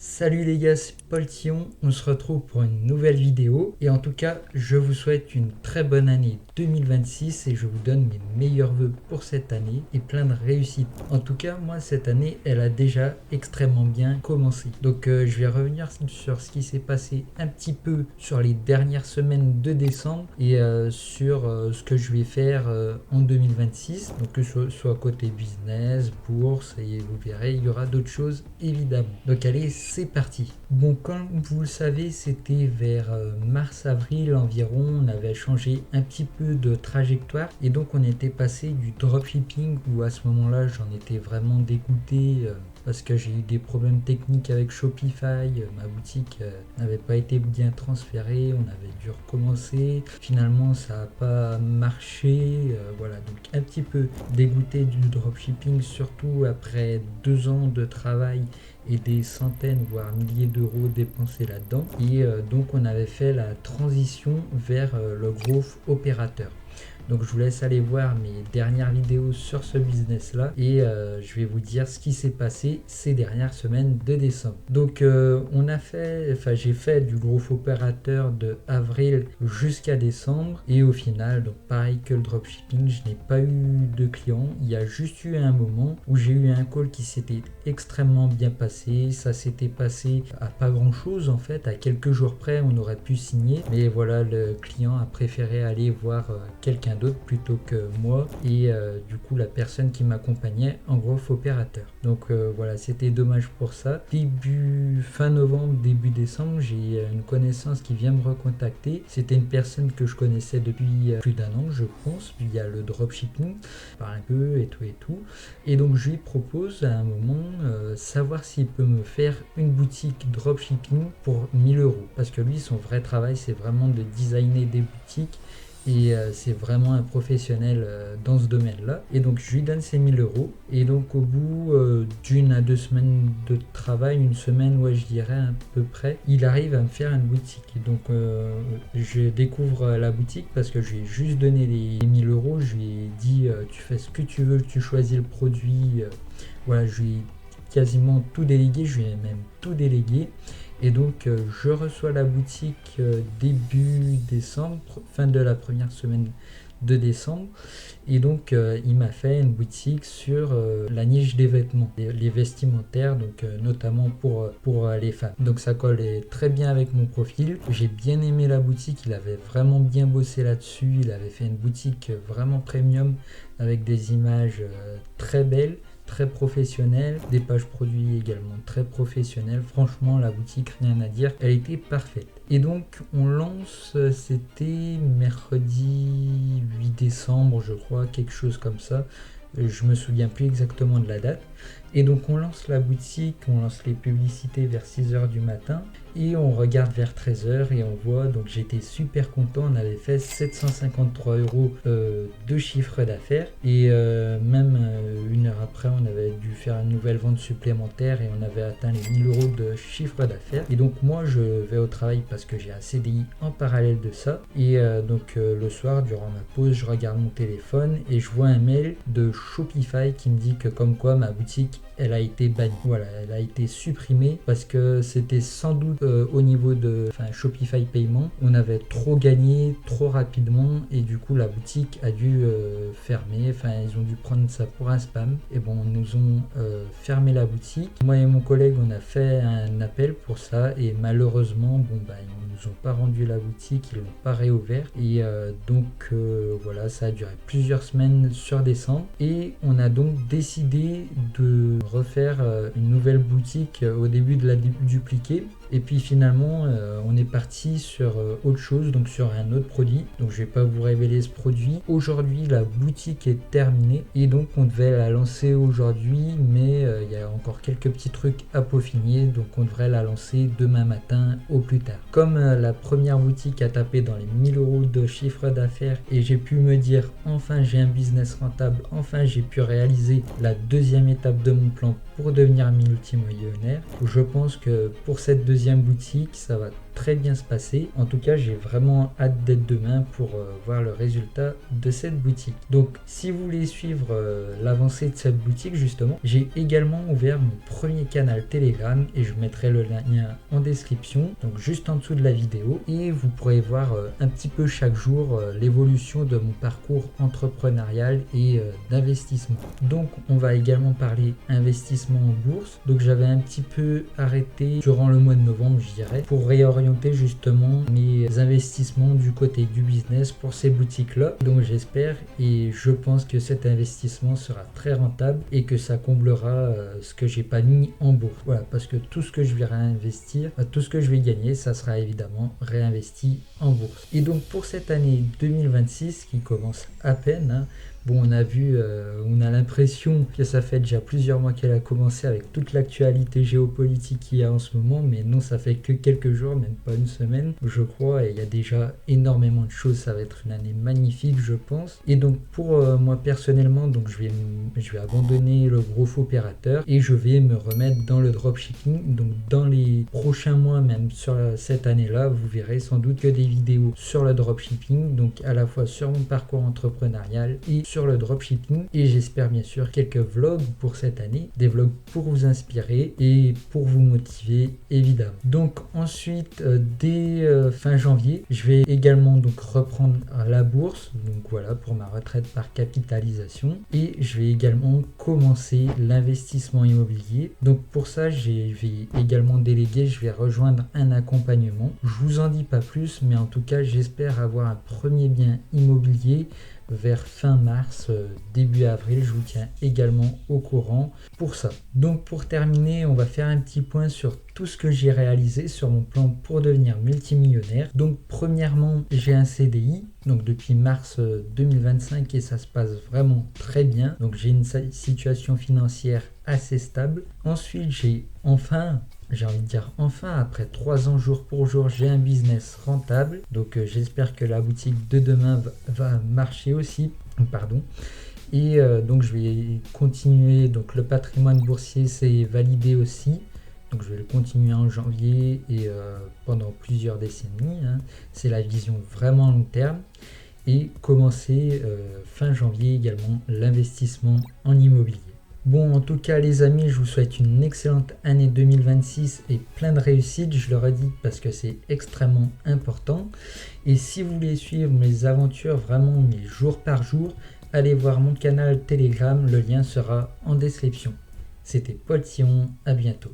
Salut les gars, c'est Paul Tillon, on se retrouve pour une nouvelle vidéo et en tout cas je vous souhaite une très bonne année 2026 et je vous donne mes meilleurs vœux pour cette année et plein de réussite. En tout cas moi cette année elle a déjà extrêmement bien commencé. Donc je vais revenir sur ce qui s'est passé un petit peu sur les dernières semaines de décembre et sur ce que je vais faire en 2026. Donc que ce soit côté business, bourse et vous verrez il y aura d'autres choses évidemment. Donc allez, c'est parti. Bon, comme vous le savez, c'était vers mars-avril environ, on avait changé un petit peu de trajectoire et donc on était passé du dropshipping où à ce moment-là j'en étais vraiment dégoûté parce que j'ai eu des problèmes techniques avec Shopify, ma boutique n'avait pas été bien transférée, on avait dû recommencer, finalement ça n'a pas marché, voilà, donc un petit peu dégoûté du dropshipping, surtout après 2 ans de travail et des centaines voire milliers d'euros dépensés là-dedans et donc on avait fait la transition vers le gros opérateur. Donc je vous laisse aller voir mes dernières vidéos sur ce business là et je vais vous dire ce qui s'est passé ces dernières semaines de décembre. Donc j'ai fait du gros opérateur de avril jusqu'à décembre et au final, donc pareil que le dropshipping, je n'ai pas eu de clients. Il y a juste eu un moment où j'ai eu un call qui s'était extrêmement bien passé. Ça s'était passé à pas grand chose en fait, à quelques jours près on aurait pu signer, mais voilà, le client a préféré aller voir quelqu'un d'autre plutôt que moi et du coup la personne qui m'accompagnait en gros opérateur. Donc voilà, c'était dommage pour ça. Fin novembre, début décembre, j'ai une connaissance qui vient me recontacter. C'était une personne que je connaissais depuis plus d'un an je pense, via le dropshipping, par un peu et tout. Et donc je lui propose à un moment savoir s'il peut me faire une boutique dropshipping pour 1000 euros. Parce que lui, son vrai travail, c'est vraiment de designer des boutiques et c'est vraiment un professionnel dans ce domaine-là. Et donc je lui donne ses 1000 euros. Et donc au bout d'1 à 2 semaines de travail, une semaine, ouais, je dirais à peu près, il arrive à me faire une boutique. Et donc je découvre la boutique parce que je lui ai juste donné les 1000 euros. Je lui ai dit tu fais ce que tu veux, tu choisis le produit. Voilà, je lui ai quasiment tout délégué, je lui ai même tout délégué. Et donc je reçois la boutique début décembre, fin de la première semaine de décembre. Et donc il m'a fait une boutique sur la niche des vêtements, les vestimentaires, donc notamment pour les femmes. Donc ça colle très bien avec mon profil. J'ai bien aimé la boutique, il avait vraiment bien bossé là-dessus. Il avait fait une boutique vraiment premium avec des images très belles, très professionnelle, des pages produits également très professionnelles. Franchement, la boutique, rien à dire, elle était parfaite. Et donc on lance, c'était mercredi 8 décembre je crois, quelque chose comme ça, je me souviens plus exactement de la date. Et donc on lance la boutique, on lance les publicités vers 6h du matin et on regarde vers 13h et on voit, donc j'étais super content, on avait fait 753 euros de chiffre d'affaires et même 1 heure après on avait dû faire une nouvelle vente supplémentaire et on avait atteint les 1000 euros de chiffre d'affaires. Et donc moi je vais au travail parce que j'ai un CDI en parallèle de ça et donc le soir durant ma pause je regarde mon téléphone et je vois un mail de Shopify qui me dit que comme quoi ma boutique elle a été bannie. Voilà, elle a été supprimée parce que c'était sans doute au niveau de Shopify Paiement. On avait trop gagné trop rapidement et du coup la boutique a dû fermer. Enfin, ils ont dû prendre ça pour un spam. Et bon, ils nous ont fermé la boutique. Moi et mon collègue, on a fait un appel pour ça et malheureusement, bon bah ils nous ont pas rendu la boutique, ils l'ont pas réouvert et donc voilà, ça a duré plusieurs semaines sur décembre et on a donc décidé de refaire une nouvelle boutique au début de la dupliquer. Et puis finalement on est parti sur autre chose, donc sur un autre produit. Donc je vais pas vous révéler ce produit. Aujourd'hui la boutique est terminée et donc on devait la lancer aujourd'hui, mais il y a encore quelques petits trucs à peaufiner, donc on devrait la lancer demain matin au plus tard. Comme la première boutique a tapé dans les 1000 euros de chiffre d'affaires et j'ai pu me dire enfin j'ai un business rentable, enfin j'ai pu réaliser la deuxième étape de mon plan pour devenir multimillionnaire. Je pense que pour cette deuxième boutique, ça va très bien se passer. En tout cas, j'ai vraiment hâte d'être demain pour voir le résultat de cette boutique. Donc, si vous voulez suivre l'avancée de cette boutique, justement, j'ai également ouvert mon premier canal Telegram et je mettrai le lien en description, donc juste en dessous de la vidéo, et vous pourrez voir un petit peu chaque jour l'évolution de mon parcours entrepreneurial et d'investissement. Donc, on va également parler investissement en bourse. Donc, j'avais un petit peu arrêté durant le mois de novembre, je dirais, pour réorienter justement mes investissements du côté du business pour ces boutiques-là. Donc, j'espère et je pense que cet investissement sera très rentable et que ça comblera ce que j'ai pas mis en bourse. Voilà, parce que tout ce que je vais réinvestir, tout ce que je vais gagner, ça sera évidemment réinvesti en bourse. Et donc, pour cette année 2026 qui commence à peine, hein, bon, on a vu, on a l'impression que ça fait déjà plusieurs mois qu'elle a commencé avec toute l'actualité géopolitique qu'il y a en ce moment, mais non, ça fait que quelques jours, même pas une semaine, je crois, et il y a déjà énormément de choses. Ça va être une année magnifique, je pense. Et donc, pour moi personnellement, donc je vais abandonner le gros opérateur et je vais me remettre dans le dropshipping. Donc, dans les prochains mois, même sur cette année-là, vous verrez sans doute que des vidéos sur le dropshipping, donc à la fois sur mon parcours entrepreneurial et sur le dropshipping, et j'espère bien sûr quelques vlogs pour cette année, des vlogs pour vous inspirer et pour vous motiver évidemment. Donc ensuite dès fin janvier, je vais également donc reprendre la bourse, donc voilà, pour ma retraite par capitalisation, et je vais également commencer l'investissement immobilier. Donc pour ça, je vais également déléguer, je vais rejoindre un accompagnement. Je vous en dis pas plus, mais en tout cas j'espère avoir un premier bien immobilier vers fin mars, début avril. Je vous tiens également au courant pour ça. Donc pour terminer, on va faire un petit point sur tout ce que j'ai réalisé sur mon plan pour devenir multimillionnaire. Donc premièrement, j'ai un CDI donc depuis mars 2025 et ça se passe vraiment très bien. Donc j'ai une situation financière assez stable. Ensuite, j'ai envie de dire après 3 ans jour pour jour, j'ai un business rentable. Donc j'espère que la boutique de demain va marcher aussi. Et donc je vais continuer. Donc le patrimoine boursier c'est validé aussi. Donc je vais le continuer en janvier et pendant plusieurs décennies. Hein. C'est la vision vraiment long terme. Et commencer fin janvier également l'investissement en immobilier. Bon, en tout cas les amis, je vous souhaite une excellente année 2026 et plein de réussite, je le redis parce que c'est extrêmement important. Et si vous voulez suivre mes aventures vraiment mes jours par jour, allez voir mon canal Telegram, le lien sera en description. C'était Paul Sion, à bientôt.